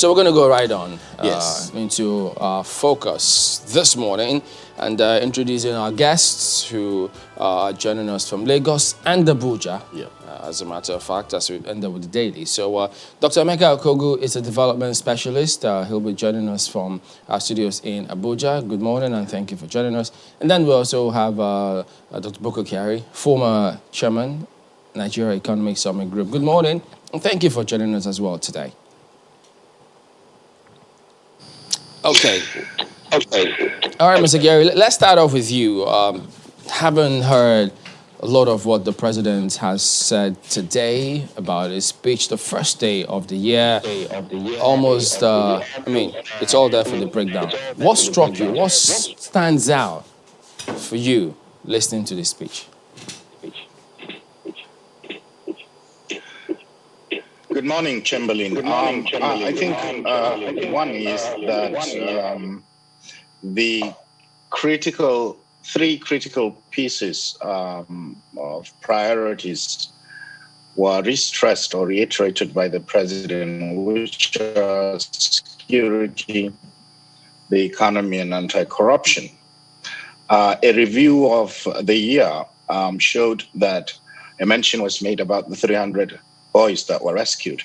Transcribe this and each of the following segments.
So we're going to go right on Yes. into our focus this morning and introducing our guests who are joining us from Lagos and Abuja, as a matter of fact, as we end up with the daily. So Dr. Emeka Okogu is a development specialist. He'll be joining us from our studios in Abuja. Good morning and thank you for joining us. And then we also have Dr. Boko Kyari, former chairman, Nigeria Economic Summit Group. Good morning and thank you for joining us as well today. Okay. All right, Mr. Gary, let's start off with you. Haven't heard a lot of what the president has said today about his speech, the first day of the year. Almost, it's all there for the breakdown. What struck you? What stands out for you listening to this speech? Good morning, Chamberlain. I think one is that the three critical pieces of priorities were stressed or reiterated by the president, which are security, the economy, and anti-corruption. A review of the year showed that a mention was made about the 300 boys that were rescued,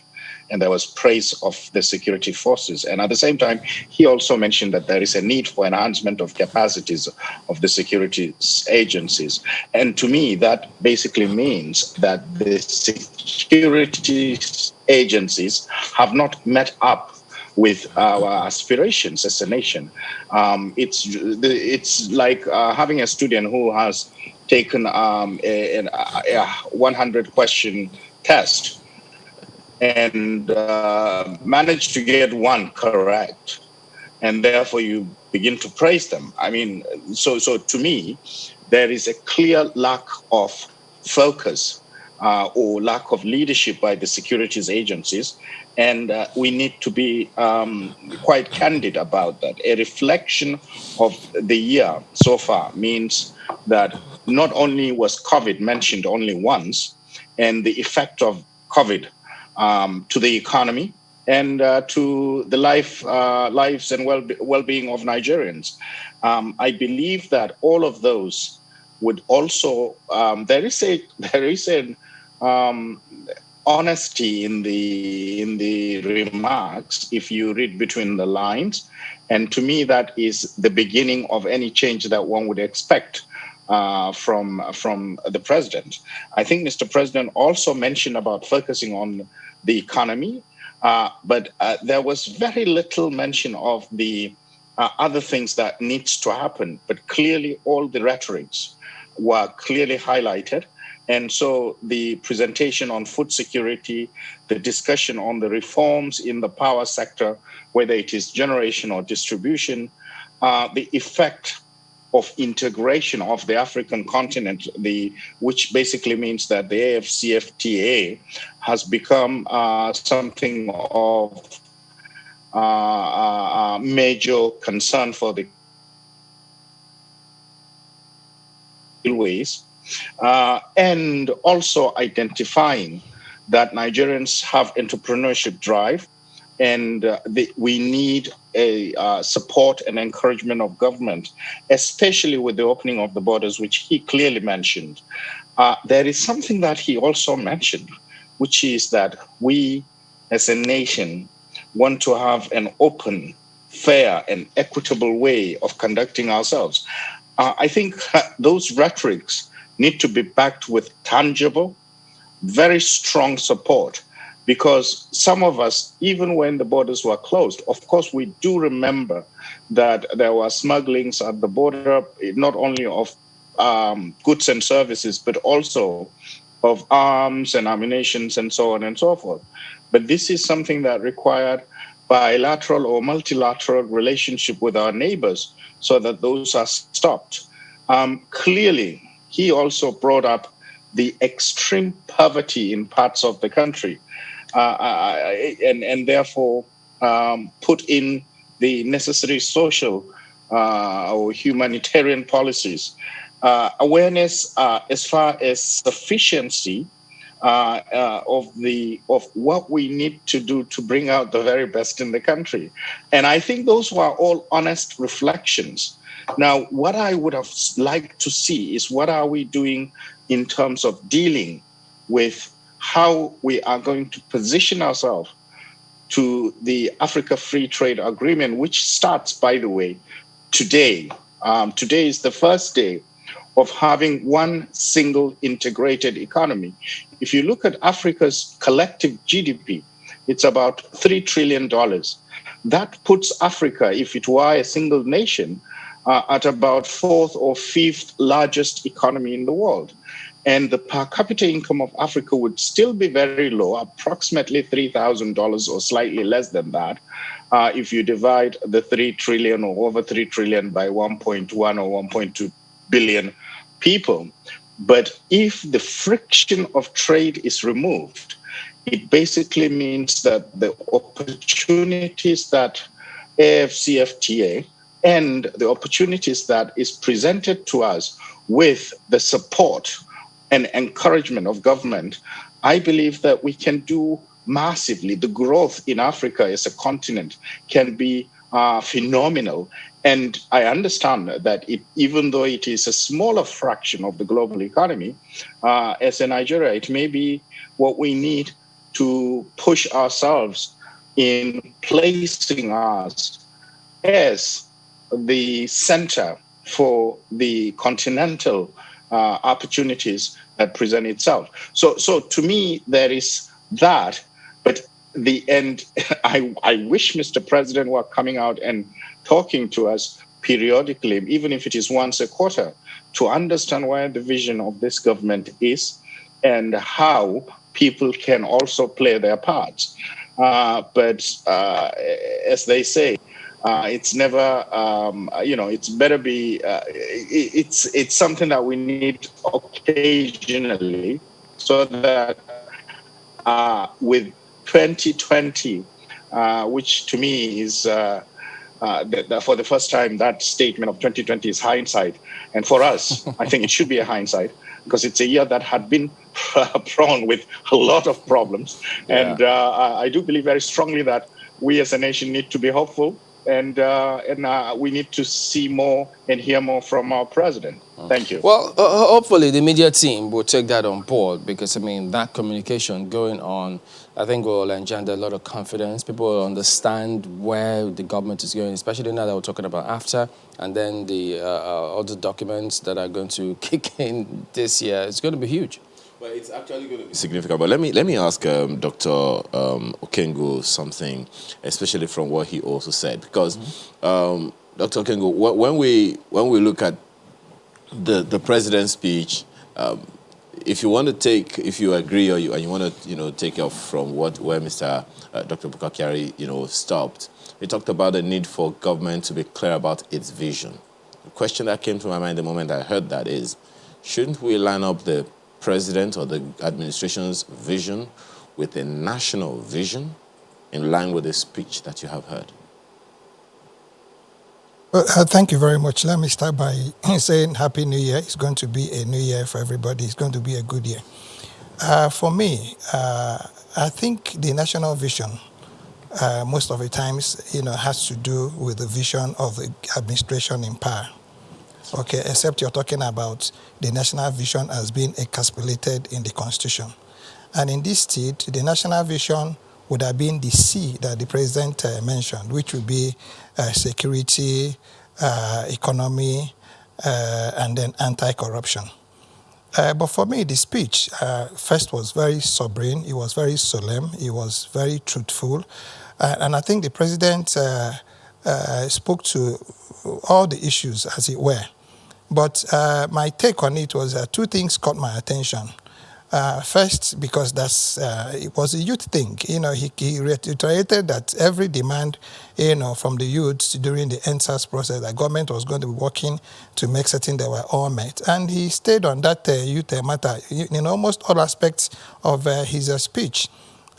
and there was praise of the security forces. And at the same time, he also mentioned that there is a need for enhancement of capacities of the security agencies. And to me, that basically means that the security agencies have not met up with our aspirations as a nation. It's like having a student who has taken a 100-question test and managed to get one correct, and therefore you begin to praise them. So to me, there is a clear lack of focus or lack of leadership by the securities agencies, and we need to be quite candid about that. A reflection of the year so far means that not only was COVID mentioned only once, and the effect of COVID to the economy and to the lives and well-being of Nigerians. I believe that all of those would also there is an honesty in the remarks if you read between the lines, and to me that is the beginning of any change that one would expect from the president. I think Mr. President also mentioned about focusing on the economy, but there was very little mention of the other things that needs to happen. But clearly all the rhetorics were clearly highlighted. And so the presentation on food security, the discussion on the reforms in the power sector, whether it is generation or distribution, the effect of integration of the African continent, which basically means that the AFCFTA has become something of major concern for the ways, and also identifying that Nigerians have entrepreneurship drive, and we need a support and encouragement of government, especially with the opening of the borders, which he clearly mentioned. There is something that he also mentioned, which is that we as a nation want to have an open, fair, and equitable way of conducting ourselves. I think those rhetorics need to be backed with tangible, very strong support. Because some of us, even when the borders were closed, of course, we do remember that there were smugglings at the border, not only of goods and services, but also of arms and ammunition and so on and so forth. But this is something that required bilateral or multilateral relationship with our neighbors so that those are stopped. Clearly, he also brought up the extreme poverty in parts of the country. And therefore put in the necessary social or humanitarian policies. Awareness as far as sufficiency of what we need to do to bring out the very best in the country. And I think those were all honest reflections. Now, what I would have liked to see is what are we doing in terms of dealing with how we are going to position ourselves to the Africa Free Trade Agreement, which starts, by the way, today. Today is the first day of having one single integrated economy. If you look at Africa's collective GDP, it's about $3 trillion. That puts Africa, if it were a single nation, at about fourth or fifth largest economy in the world. And the per capita income of Africa would still be very low, approximately $3,000 or slightly less than that, if you divide the 3 trillion or over 3 trillion by 1.1 or 1.2 billion people. But if the friction of trade is removed, it basically means that the opportunities that AFCFTA and the opportunities that is presented to us with the support and encouragement of government, I believe that we can do massively. The growth in Africa as a continent can be phenomenal. And I understand that even though it is a smaller fraction of the global economy, as a Nigeria, it may be what we need to push ourselves in placing us as the center for the continental opportunities that present itself. So to me, there is that. But the end, I wish Mr. President were coming out and talking to us periodically, even if it is once a quarter, to understand where the vision of this government is and how people can also play their parts. But as they say, it's never, it's better be, it's something that we need occasionally so that with 2020, which to me is, for the first time, that statement of 2020 is hindsight. And for us, I think it should be a hindsight because it's a year that had been prone with a lot of problems. Yeah. And I do believe very strongly that we as a nation need to be hopeful. And we need to see more and hear more from our president. Thank you. Well, hopefully the media team will take that on board because, I mean, that communication going on, I think will engender a lot of confidence. People will understand where the government is going, especially now that we're talking about AFTA and then the other documents that are going to kick in this year. It's going to be huge. Well, it's actually going to be significant. But let me ask Dr. Okengo something, especially from what he also said, because Dr. Okengo, when we look at the president's speech, if you agree or you want to take off from where Mr. Dr. Bukakari stopped, he talked about the need for government to be clear about its vision. The question that came to my mind the moment I heard that is, shouldn't we line up the president or the administration's vision with a national vision in line with the speech that you have heard? Well, thank you very much. Let me start by saying Happy New Year. It's going to be a new year for everybody. It's going to be a good year. For me, I think the national vision, most of the times, has to do with the vision of the administration in power. Okay, except you're talking about the national vision as being encapsulated in the Constitution. And in this state, the national vision would have been the C that the president mentioned, which would be security, economy, and then anti-corruption. But for me, the speech first was very sobering, it was very solemn, it was very truthful. And I think the president spoke to all the issues, as it were. But my take on it was two things caught my attention. First, because it was a youth thing. He reiterated that every demand, from the youths during the NSAS process, the government was going to be working to make certain they were all met. And he stayed on that youth matter in almost all aspects of his speech.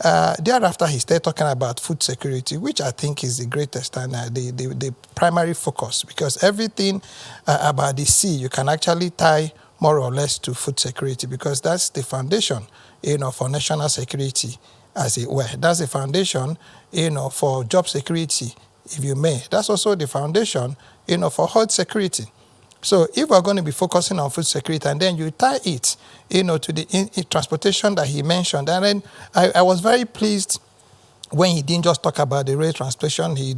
Thereafter, he started talking about food security, which I think is the greatest and the primary focus, because everything about the sea you can actually tie more or less to food security, because that's the foundation, for national security, as it were. That's the foundation, for job security, if you may. That's also the foundation, for health security. So if we're going to be focusing on food security and then you tie it, to the transportation that he mentioned, and then I was very pleased when he didn't just talk about the rail transportation. He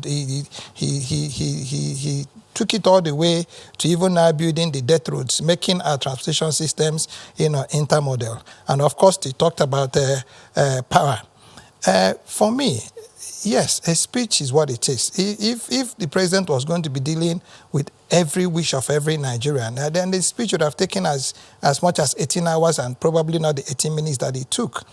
took it all the way to even now building the dirt roads, making our transportation systems, intermodal. And of course, he talked about power. For me, yes, a speech is what it is. If the president was going to be dealing with every wish of every Nigerian, then the speech would have taken as much as 18 hours and probably not the 18 minutes that it took.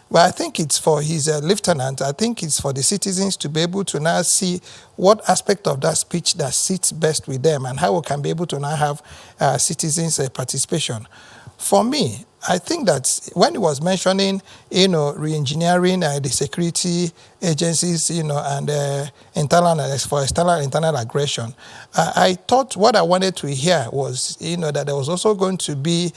But I think it's for his lieutenant, I think it's for the citizens to be able to now see what aspect of that speech that sits best with them and how we can be able to now have citizens' participation. For me, I think that when he was mentioning, re-engineering the security agencies, and internal aggression, I thought what I wanted to hear was, that there was also going to be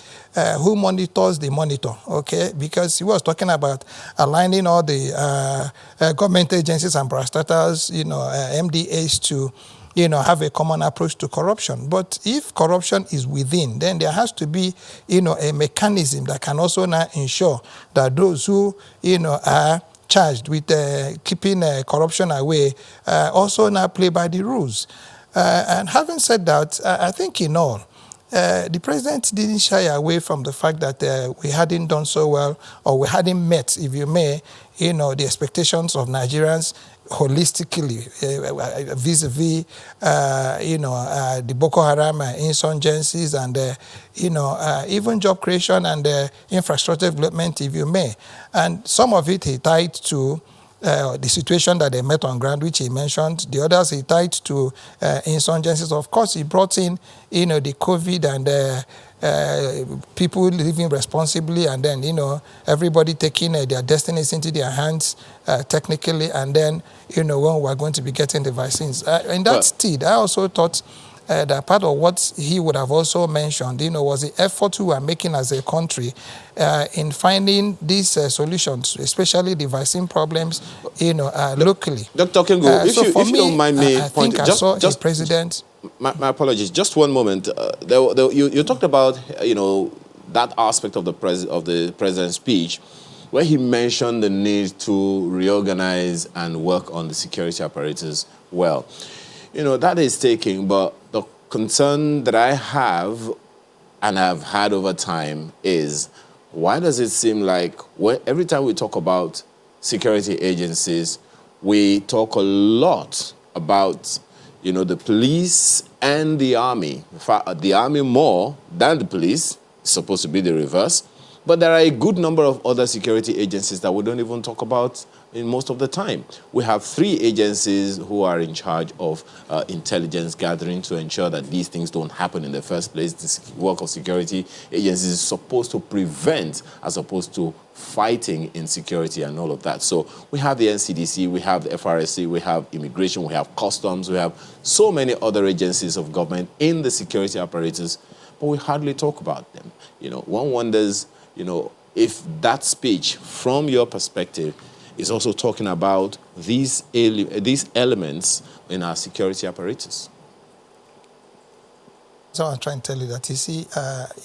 who monitors the monitor, okay? Because he was talking about aligning all the government agencies and parastatals, MDAs to have a common approach to corruption. But if corruption is within, then there has to be, a mechanism that can also now ensure that those who, are charged with keeping corruption away also now play by the rules. And having said that, I think in all, the president didn't shy away from the fact that we hadn't done so well, or we hadn't met, if you may, the expectations of Nigerians holistically, vis-a-vis, the Boko Haram insurgencies and, even job creation and infrastructure development, if you may. And some of it he tied to the situation that they met on ground, which he mentioned. The others he tied to insurgencies. Of course, he brought in, the COVID and people living responsibly, and then, everybody taking their destinies into their hands technically, and then, when we're going to be getting the vaccines. In that stead, I also thought that part of what he would have also mentioned, was the effort we are making as a country in finding these solutions, especially the vaccine problems, locally. Dr. Kengo, if you don't mind me pointing, just president. My apologies. Just one moment. You talked about that aspect of the president's speech, where he mentioned the need to reorganize and work on the security apparatus. Well, that is taking, but the concern that I have and have had over time is, why does it seem like every time we talk about security agencies, we talk a lot about, the police and the army. In fact, the army more than the police. It's supposed to be the reverse. But there are a good number of other security agencies that we don't even talk about in most of the time. We have 3 agencies who are in charge of intelligence gathering to ensure that these things don't happen in the first place. This work of security agencies is supposed to prevent as opposed to fighting insecurity and all of that. So we have the NCDC, we have the FRSC, we have immigration, we have customs, we have so many other agencies of government in the security apparatus, but we hardly talk about them. One wonders, if that speech, from your perspective, is also talking about these elements in our security apparatus. So I'm trying to tell you that, you see,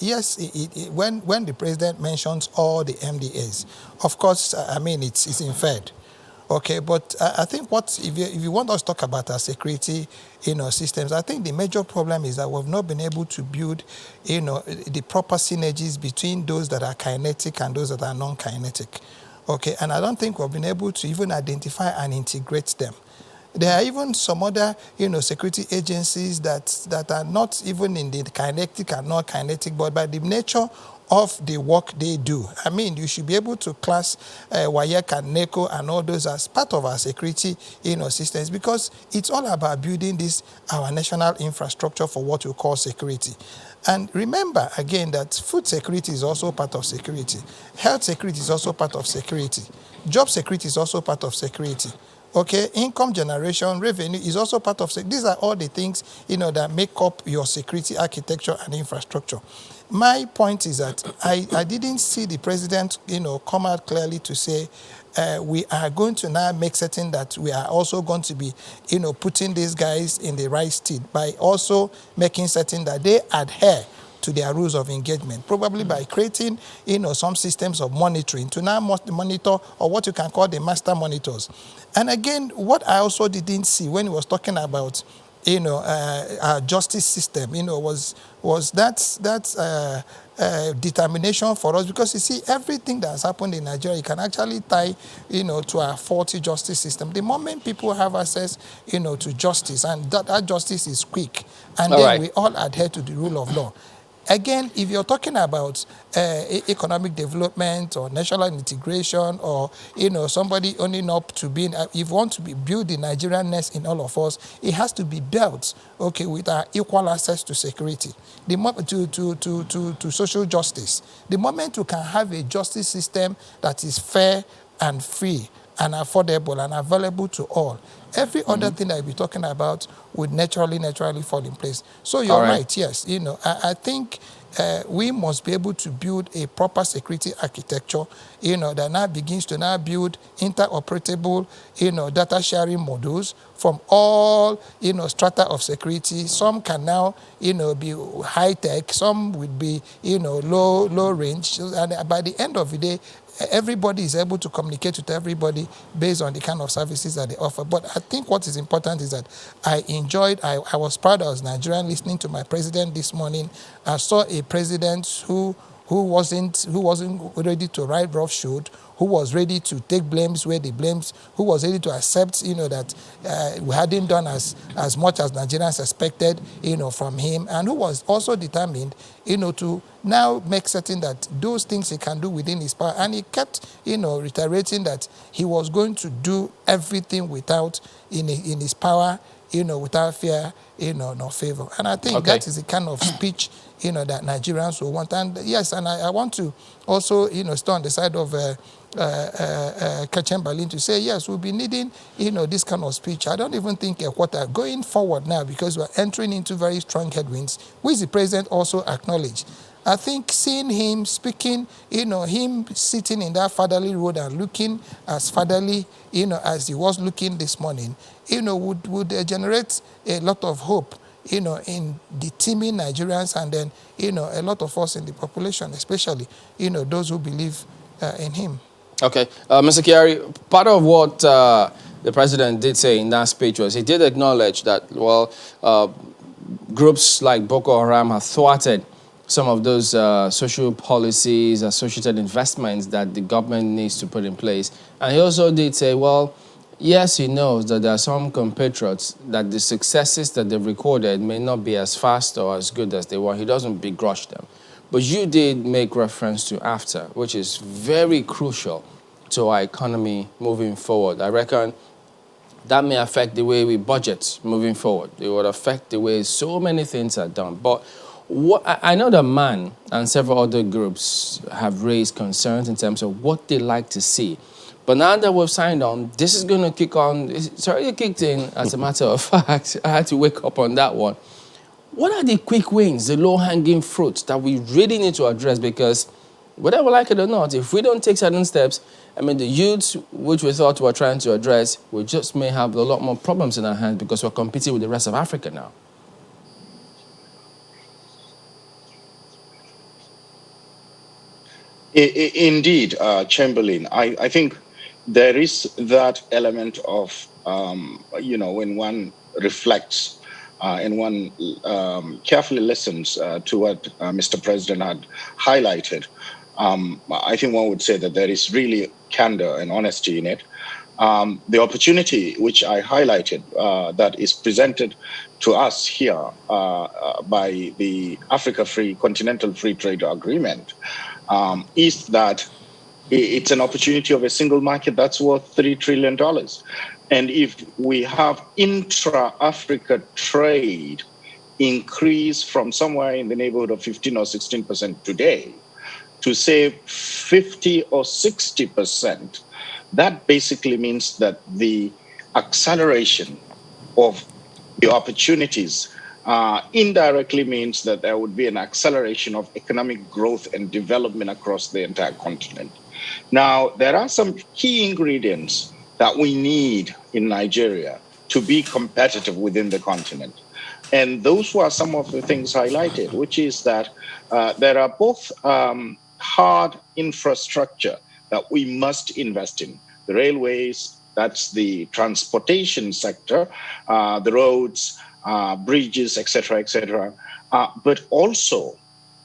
yes, when the president mentions all the MDAs, of course, it's inferred. Okay, but I think if you want us to talk about our security, systems, I think the major problem is that we've not been able to build, the proper synergies between those that are kinetic and those that are non-kinetic. Okay, and I don't think we've been able to even identify and integrate them. There are even some other, security agencies that are not even in the kinetic and non-kinetic, but by the nature of the work they do. You should be able to class WAEC and NECO and all those as part of our security, systems, because it's all about building our national infrastructure for what we call security. And remember, again, that food security is also part of security. Health security is also part of security. Job security is also part of security. Okay, income generation, revenue is also part of security. These are all the things, that make up your security architecture and infrastructure. my point is that I didn't see the president, come out clearly to say we are going to now make certain that we are also going to be, putting these guys in the right state by also making certain that they adhere to their rules of engagement, probably by creating, some systems of monitoring to now monitor, or what you can call the master monitors. And again, what I also didn't see when he was talking about, our justice system, was that determination for us, because you see, everything that has happened in Nigeria, you can actually tie, to our faulty justice system. The moment people have access, to justice, and that justice is quick, and then we all adhere to the rule of law. Again, if you're talking about economic development or national integration, or somebody owning up to being, if you want to build the Nigerian nest in all of us, it has to be built, with our equal access to security, to social justice. The moment you can have a justice system that is fair and free and affordable and available to all, every other thing that we'll be talking about would naturally fall in place. So you're right, yes. I think we must be able to build a proper security architecture, that now begins to now build interoperable, data sharing modules from all, strata of security. Some can now, be high tech, some would be, low range. And by the end of the day, everybody is able to communicate with everybody based on the kind of services that they offer. But I think what is important is that I was proud as Nigerian listening to my president this morning. I saw a president who wasn't ready to ride roughshod, who was ready to take blames where the blames, who was ready to accept, that we hadn't done as much as Nigerians expected, from him, and who was also determined, to now make certain that those things he can do within his power. And he kept, reiterating that he was going to do everything without, in his power, without fear, nor favor. And I think that is the kind of speech, that Nigerians will want. And yes, and I want to also, stay on the side of Kachem to say, yes, we'll be needing, this kind of speech. I don't even think a quarter going forward now, because we're entering into very strong headwinds, which the president also acknowledged. I think seeing him speaking, him sitting in that fatherly road and looking as fatherly, as he was looking this morning, would generate a lot of hope, in the teeming Nigerians, and then, a lot of us in the population, especially, those who believe in him. Okay. Mr. Kyari, part of what the president did say in that speech was he did acknowledge that, groups like Boko Haram have thwarted some of those social policies, associated investments that the government needs to put in place. And he also did say, yes, he knows that there are some compatriots that the successes that they've recorded may not be as fast or as good as they were. He doesn't begrudge them. But you did make reference to after, which is very crucial to our economy moving forward. I reckon that may affect the way we budget moving forward. It would affect the way so many things are done. But I know that MAN and several other groups have raised concerns in terms of what they like to see. But now that we've signed on, this is going to kick on. It's already kicked in, as a matter of fact. I had to wake up on that one. What are the quick wins, the low-hanging fruits that we really need to address? Because whether we like it or not, if we don't take certain steps, the youths, which we thought we were trying to address, we just may have a lot more problems in our hands because we're competing with the rest of Africa now. Indeed, Chamberlain. I think there is that element of, when one reflects and one carefully listens to what Mr. President had highlighted, I think one would say that there is really candor and honesty in it. The opportunity which I highlighted that is presented to us here by the Africa Continental Free Trade Agreement is that it's an opportunity of a single market that's worth $3 trillion. And if we have intra-Africa trade increase from somewhere in the neighborhood of 15 or 16% today to say 50 or 60%, that basically means that the acceleration of the opportunities indirectly means that there would be an acceleration of economic growth and development across the entire continent. Now, there are some key ingredients that we need in Nigeria to be competitive within the continent. And those were some of the things highlighted, which is that there are both hard infrastructure that we must invest in. The railways, that's the transportation sector, the roads, bridges, et cetera, but also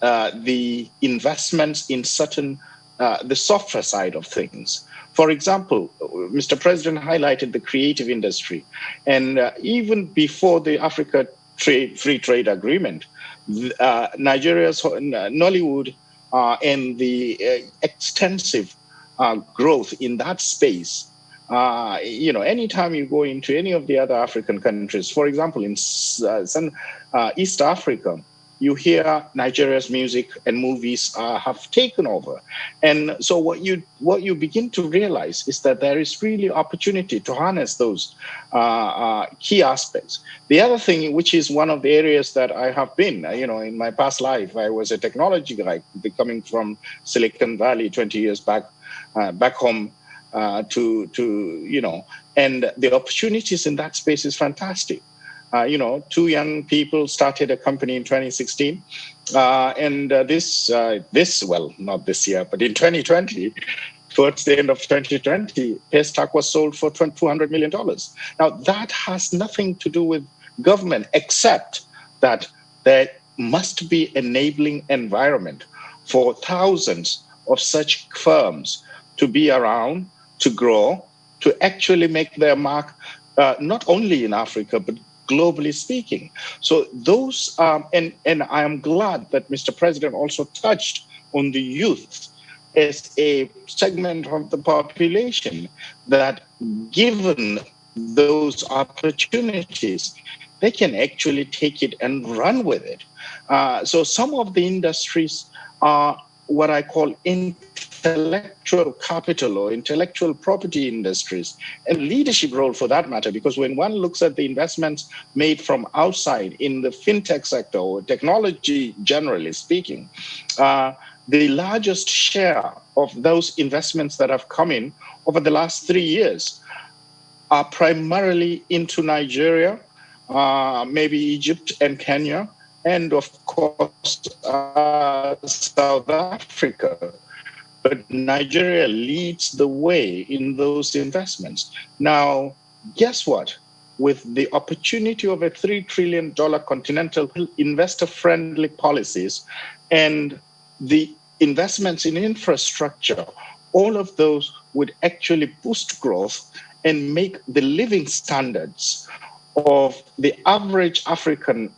the investments in certain, the software side of things. For example, Mr. President highlighted the creative industry. And even before the Africa Free Trade Agreement, Nigeria's Nollywood and the extensive growth in that space. Anytime you go into any of the other African countries, for example, in East Africa, you hear Nigeria's music and movies have taken over. And so what you begin to realize is that there is really opportunity to harness those key aspects. The other thing, which is one of the areas that I have been, in my past life, I was a technology guy coming from Silicon Valley 20 years back home and the opportunities in that space is fantastic. Two young people started a company in 2016. Not this year, but in 2020, towards the end of 2020, Paystack was sold for $200 million. Now, that has nothing to do with government, except that there must be enabling environment for thousands of such firms to be around, to grow, to actually make their mark, not only in Africa, but globally speaking. So those, and I am glad that Mr. President also touched on the youth as a segment of the population that, given those opportunities, they can actually take it and run with it. So some of the industries are what I call intellectual capital or intellectual property industries, and leadership role for that matter, because when one looks at the investments made from outside in the fintech sector or technology generally speaking, the largest share of those investments that have come in over the last 3 years are primarily into Nigeria, maybe Egypt and Kenya, and of course, South Africa. But Nigeria leads the way in those investments. Now, guess what? With the opportunity of a $3 trillion continental investor-friendly policies and the investments in infrastructure, all of those would actually boost growth and make the living standards of the average African,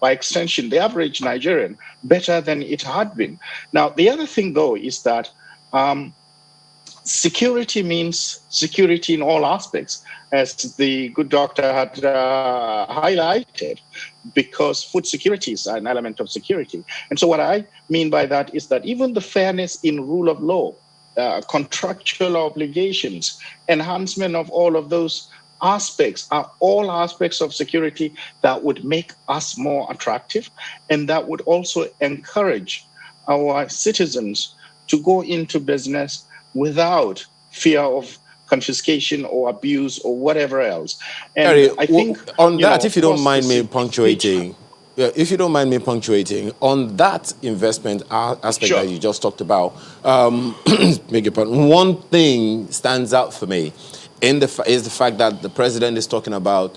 by extension, the average Nigerian, better than it had been. Now, the other thing, though, is that security means security in all aspects, as the good doctor had highlighted, because food security is an element of security. And so what I mean by that is that even the fairness in rule of law, contractual obligations, enhancement of all of those aspects are all aspects of security that would make us more attractive, and that would also encourage our citizens to go into business without fear of confiscation or abuse or whatever else. And Harry, I think on that, if you don't mind me punctuating, on that investment aspect Sure. that you just talked about, beg your pardon, one thing stands out for me is the fact that the president is talking about,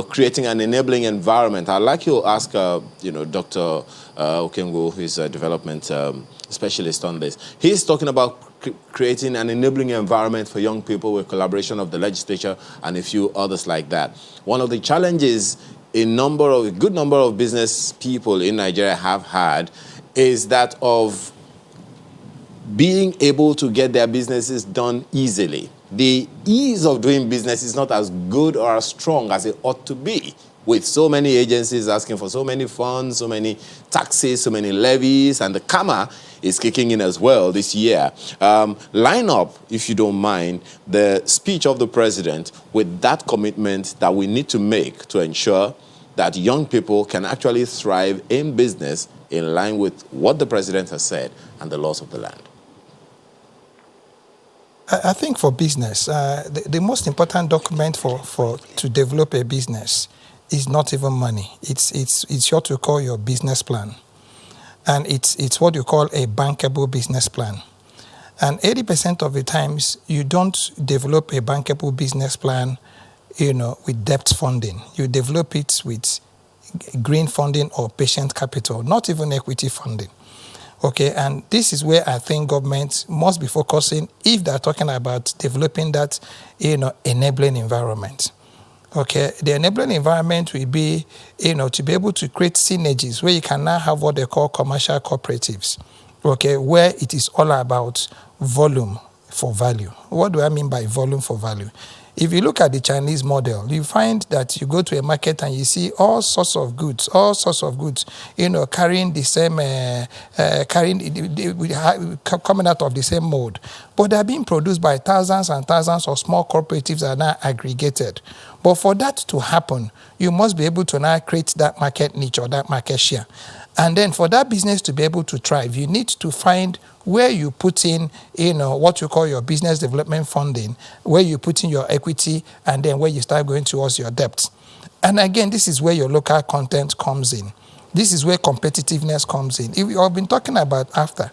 creating an enabling environment. I'd like you to ask, Dr. Okengo, who is a development specialist on this. He's talking about creating an enabling environment for young people with collaboration of the legislature and a few others like that. One of the challenges a good number of business people in Nigeria have had is that of being able to get their businesses done easily. The ease of doing business is not as good or as strong as it ought to be, with so many agencies asking for so many funds, so many taxes, so many levies, and the Kama is kicking in as well this year. Line up, if you don't mind, the speech of the president with that commitment that we need to make to ensure that young people can actually thrive in business in line with what the president has said and the laws of the land? I think for business, the most important document to develop a business is not even money. It's what you call your business plan. And it's what you call a bankable business plan. And 80% of the times, you don't develop a bankable business plan, with debt funding. You develop it with green funding or patient capital, not even equity funding. Okay, and this is where I think government must be focusing if they're talking about developing that, enabling environment. Okay, the enabling environment will be, to be able to create synergies where you can now have what they call commercial cooperatives. Okay, where it is all about volume for value. What do I mean by volume for value? If you look at the Chinese model, you find that you go to a market and you see all sorts of goods, carrying the same, coming out of the same mode. But they're being produced by thousands and thousands of small cooperatives that are now aggregated. But for that to happen, you must be able to now create that market niche or that market share. And then for that business to be able to thrive, you need to find where you put in, what you call your business development funding, where you put in your equity, and then where you start going towards your debt. And again, this is where your local content comes in. This is where competitiveness comes in. If I've been talking about after,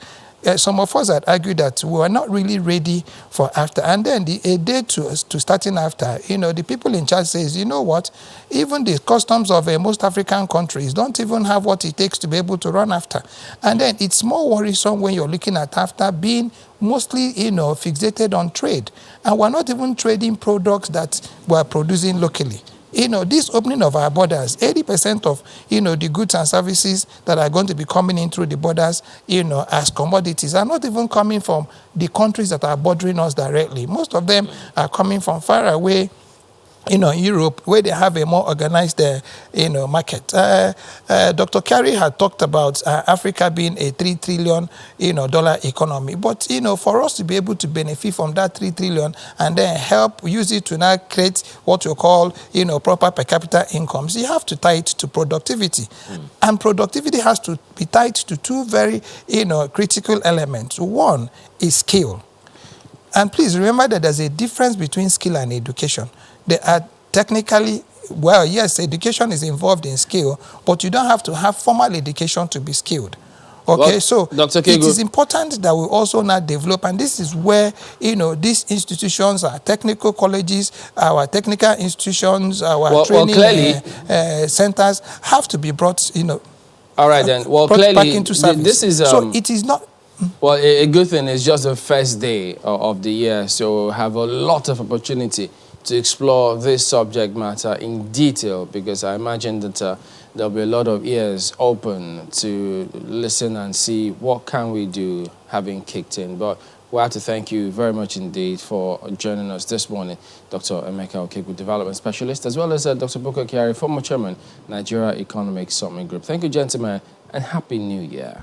some of us had argued that we were not really ready for after. And then a day to starting after, the people in charge says, you know what, even the customs of most African countries don't even have what it takes to be able to run after. And then it's more worrisome when you're looking at after being mostly, fixated on trade. And we're not even trading products that we're producing locally. This opening of our borders, 80% of, the goods and services that are going to be coming in through the borders, as commodities are not even coming from the countries that are bordering us directly. Most of them are coming from far away, Europe, where they have a more organized, market. Dr. Carey had talked about Africa being a $3 trillion, dollar economy. But, for us to be able to benefit from that $3 trillion and then use it to now create what you call, proper per capita incomes, you have to tie it to productivity. And productivity has to be tied to two very, critical elements. One is skill. And please remember that there's a difference between skill and education. They are technically, yes, education is involved in skill, but you don't have to have formal education to be skilled. Okay, well, so Dr. It is important that we also now develop, and this is where, these institutions, our technical colleges, our technical institutions, our training centers have to be brought, all right, then. Well, clearly, back into service. This is... so it is not... Well, a good thing is just the first day of the year, so have a lot of opportunity to explore this subject matter in detail, because I imagine that there'll be a lot of ears open to listen and see what can we do having kicked in. But we have to thank you very much indeed for joining us this morning, Dr. Emeka Okegwu, Development Specialist, as well as Dr. Buko Kyari, former Chairman, Nigeria Economic Summit Group. Thank you, gentlemen, and Happy New Year.